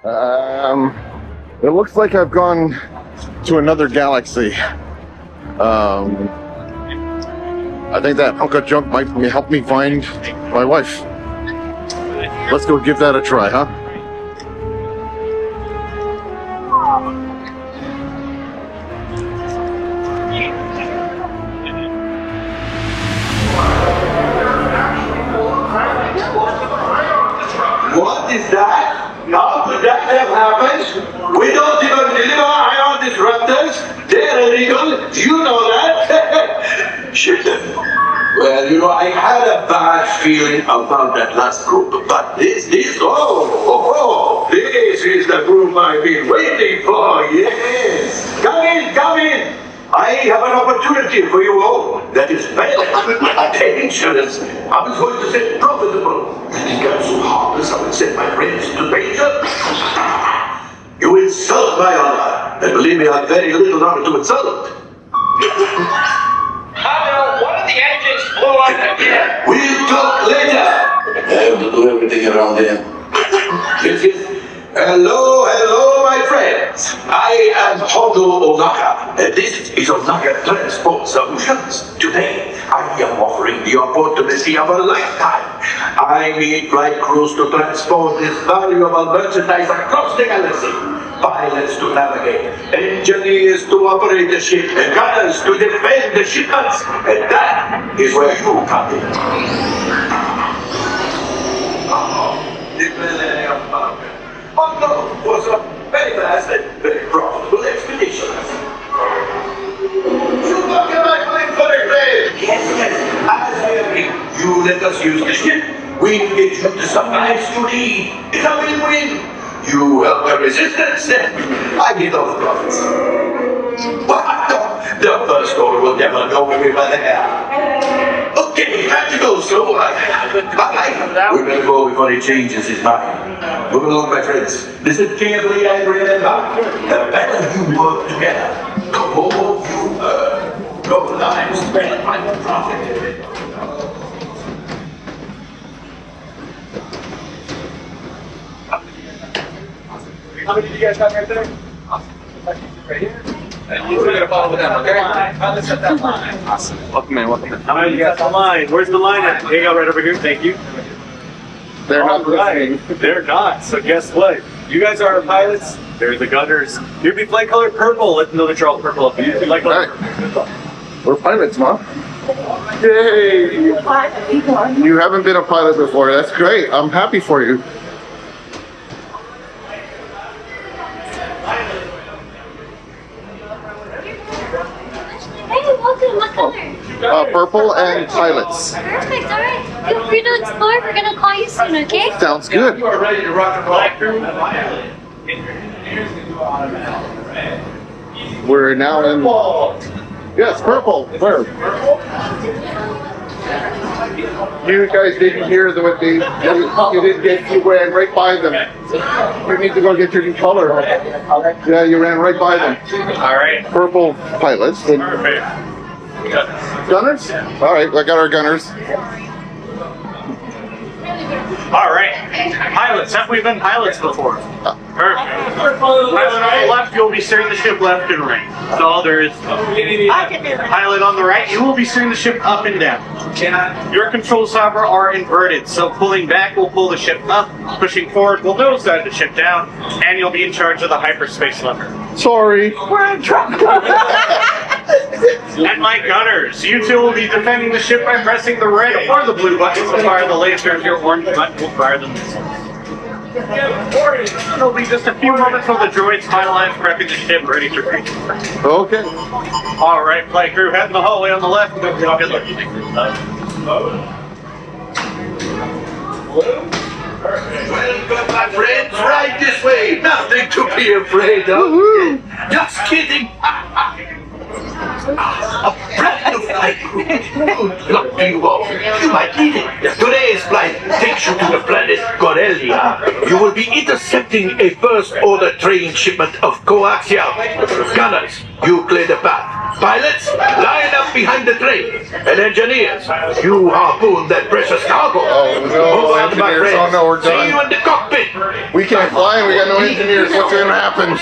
It looks like I've gone to another galaxy. I think that hunk of junk might help me find my wife. Let's go give that a try, huh? What is that? How could that have happened? We don't even deliver ion disruptors. They're illegal. You know that. Shit. Well, you know, I had a bad feeling about that last group, but this, this is the group I've been waiting for, yes. Come in, come in. I have an opportunity for you all that is very dangerous. I was going to say profitable. And it got so harmless, I would send my friends to danger. You insult my honor. And believe me, I have very little honor to insult. Hondo, one of the engines blew up again. We'll talk later. I have to do everything around here. Yes, yes. Hello, hello, my friends. I am Hondo Ohnaka. This is Ohnaka Transport Solutions. Today, I am offering the opportunity of a lifetime. I need flight crews to transport this valuable merchandise across the galaxy. Pilots to navigate, engineers to operate the ship, and gunners to defend the shipments. And that is where you come in. The Millennium Falcon. Hondo was a very fast and very profitable expedition. You look at my flight for a grade. Yes, yes. As I agree, you let us use the ship. We get you the supplies you need. It's a win-win. You help the resistance, and I get all the profits. But the first order will never go with me by the hair. Okay, time to go, so bye. We better go before he changes his mind. Move along, my friends. Listen carefully and remember, the better you work together, the more you earn. Your lives spent by the profit. How many do you guys have right there? Awesome. Right here. And you're gonna follow with them, okay? Let's set that line. Awesome. Welcome in, welcome in. How many do you guys have the line? Where's the line at? Hang out right over here, thank you. They're not listening. They're not. So guess what? You guys are our pilots. They're the gunners. You'd be flight color purple. Let them know that you're all purple up here. Flight color. We're pilots, Mom. Yay! You haven't been a pilot before. That's great. I'm happy for you. Hey, welcome. What color? Purple and pilots. Perfect. All right. Feel free to explore. We're gonna call you soon. Okay? Sounds good. You are ready to rock and roll. We're now in. Yes, purple. Where? You guys didn't hear what they. You didn't get. You ran right by them. You need to go get your new color. Yeah, you ran right by them. All right. Purple pilots. Perfect. Gunners? All right, I got our gunners. All right. Pilots. Have we been pilots before? Perfect. Pilot on the left, you'll be steering the ship left and right. That's all there is. Pilot on the right, you will be steering the ship up and down. Your controls, however, are inverted. So pulling back will pull the ship up, pushing forward will nosedive the ship down, and you'll be in charge of the hyperspace lever. Sorry. We're in trouble. And my gunners, you two will be defending the ship by pressing the red or the blue buttons to fire the lasers. Your orange button will fire the missiles. It'll be just a few moments while the droids finalize prepping the ship ready for crew. Okay. All right, flight crew, head in the hallway on the left. Good luck. Welcome, my friends, right this way. Nothing to be afraid of. Just kidding. A brand new flight crew. Good luck to you all. You might need it. Today's flight takes you to the planet Corellia. You will be intercepting a first-order train shipment of coaxium. Gunners, you clear the path. Pilots, line up behind the train. And engineers, you harpoon that precious cargo. Oh no, Move out, my engineers. friends. Oh no, we're See you done. in the cockpit. We can't fly and we got no engineers. What's gonna happen?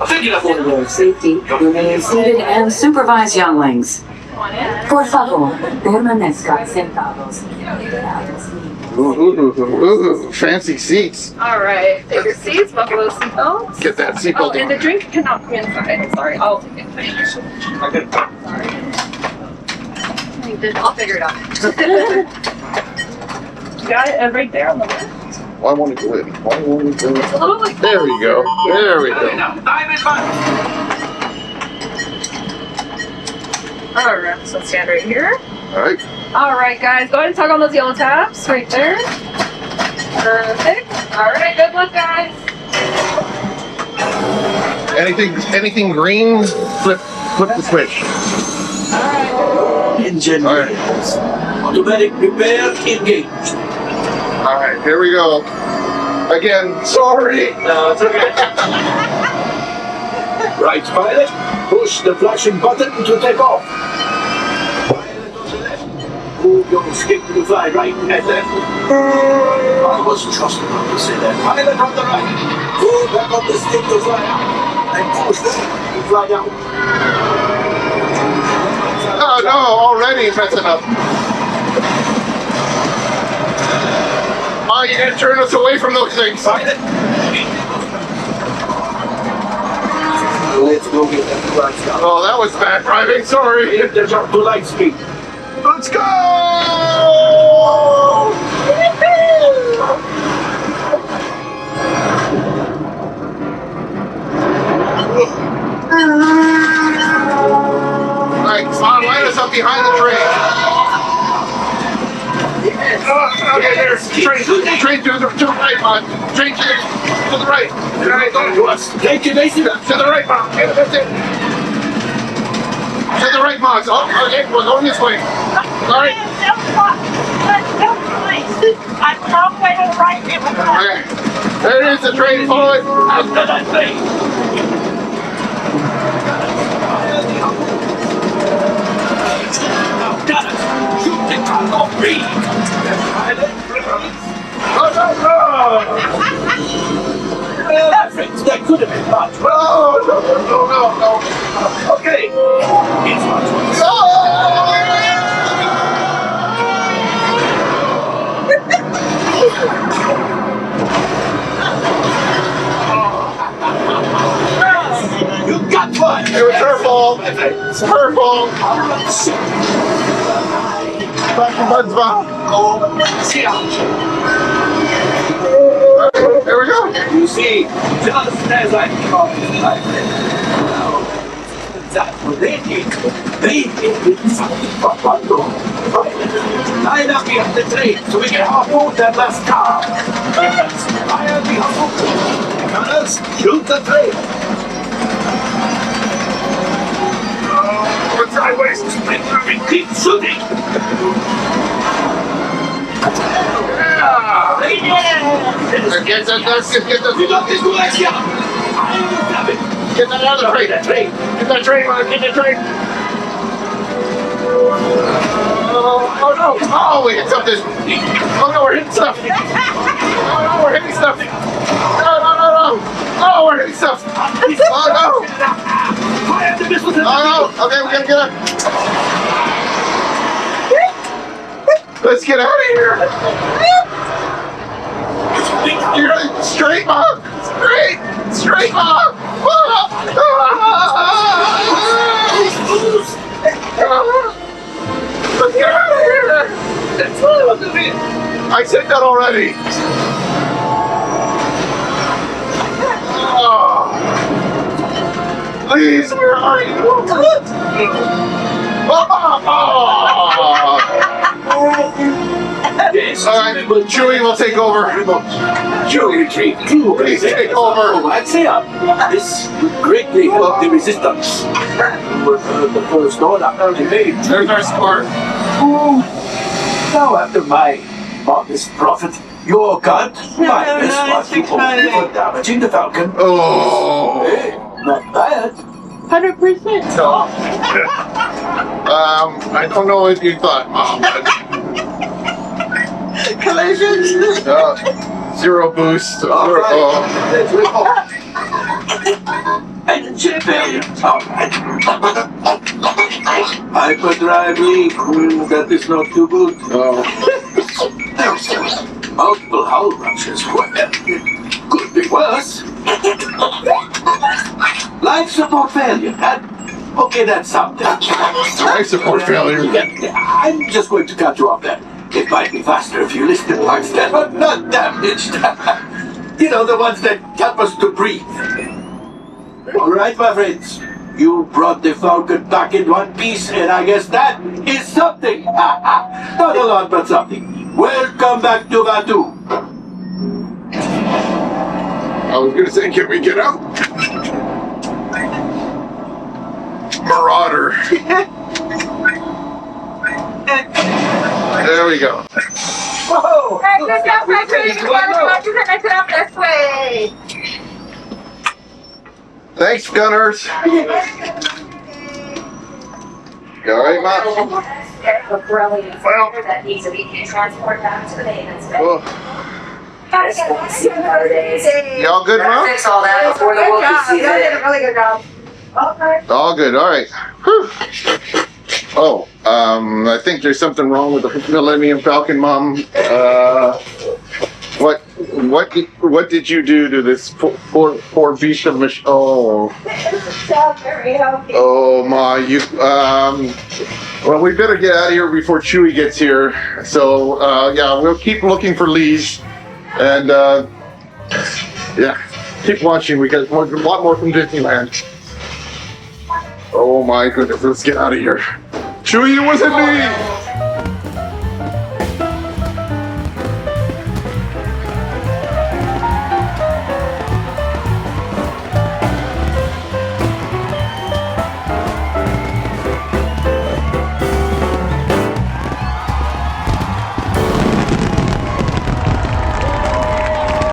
For your safety, remain seated and supervise younglings. Por favor, permanezcan sentados. Ooh, fancy seats. Alright, take your seats, buckle those seatbelts. Get that Oh, seatbelt and the on. drink cannot come inside. Sorry, I'll take it. I'll figure it out. You got it right there on the left. Oh, I want to go in. It's a little like There we go. There we go. Alright, so stand right here. All right. Alright, guys, go ahead and tug on those yellow tabs right there. Perfect. Alright, good luck, guys. Anything green? Flip the switch. Engineers, automatic repair engaged. All right, here we go. Again, sorry. No, it's okay. Right, pilot, push the flashing button to take off. Move your stick to fly right and left. I was just about to say that. Pilot on the right. Pull back on the stick to fly out. And push the stick to fly out. Oh no, already messing up. Oh, you gotta turn us away from those things. Pilot. Let's go get that lights down. Oh, that was bad driving. Sorry. Hit the jump to light speed. Let's go! Right, come on, line us up behind the train. Okay, there's train to the right, man. Train to the right. To us. Take it easy. To the right, man. That's it. To the right, Mogs. Oh, okay, we're going this way. Sorry. I'm halfway to the right. Okay. There it is, the train. Follow it. After that thing. Now, guys, shoot the car off me. Oh, no, no. That could have been much. No, no, no, no, no. Okay. It's much worse. No. You got one. It was her fault. It's her fault. Back to Bud's mom. There we go. You see, just as I thought, that's what they did. They did something for Hondo. Line up here at the train so we can harpoon that last car. Fire the harpoon. Gunners, shoot the train. We're sideways. Keep shooting. Get that out of the train. Get that train, man. Get that train. Oh no. Oh, we hit something. Oh no, we're hitting stuff. Oh no, we're hitting stuff. No. Oh, we're hitting stuff. Oh no. Oh no. Okay, we gotta get up. Let's get out of here. Straight, Mom. Straight, Mom. Let's get out of here. I said that already. Oh. Please, where are you? Yes. All right, Chewie will take over. Chewie retreat. Please take over. Let's see up. This would greatly help the resistance. The first order they made. There's our score. Now after my modest profit, your cut minus what you owe for damaging the Falcon. Oh. Hey, not bad. 100%. So, I don't know what you thought, Mom. But, Collisions? zero boost. Engine failure. Hyperdrive leak. That is not too good. Multiple hull ruptures. Could be worse. Life support failure. Okay, that's something. Life support failure. Yeah, I'm just going to cut you off there. It might be faster if you list the parts that are not damaged. You know, the ones that help us to breathe. All right, my friends. You brought the Falcon back in one piece, and I guess that is something. Not a lot, but something. Welcome back to Batuu. I was gonna say, can we get out? Marauder. There we go. Whoa! Good job, Patrick. You gotta connect it up this way. Thanks, gunners. You all right, Mom? Well. That needs to be transported back to the maintenance bay. Oh. Y'all good, Mom? Fix all that before the Good Wookiee job. You season. did a really good job. All good. All right. Whew. Oh, I think there's something wrong with the Millennium Falcon, Mom. What did you do to this poor beast of machine? Oh. It's not very healthy. Oh my, well, we better get out of here before Chewie gets here. So, yeah, we'll keep looking for Lee's. And, yeah, keep watching. We got a lot more from Disneyland. Oh my goodness, let's get out of here. Chewie, it wasn't me!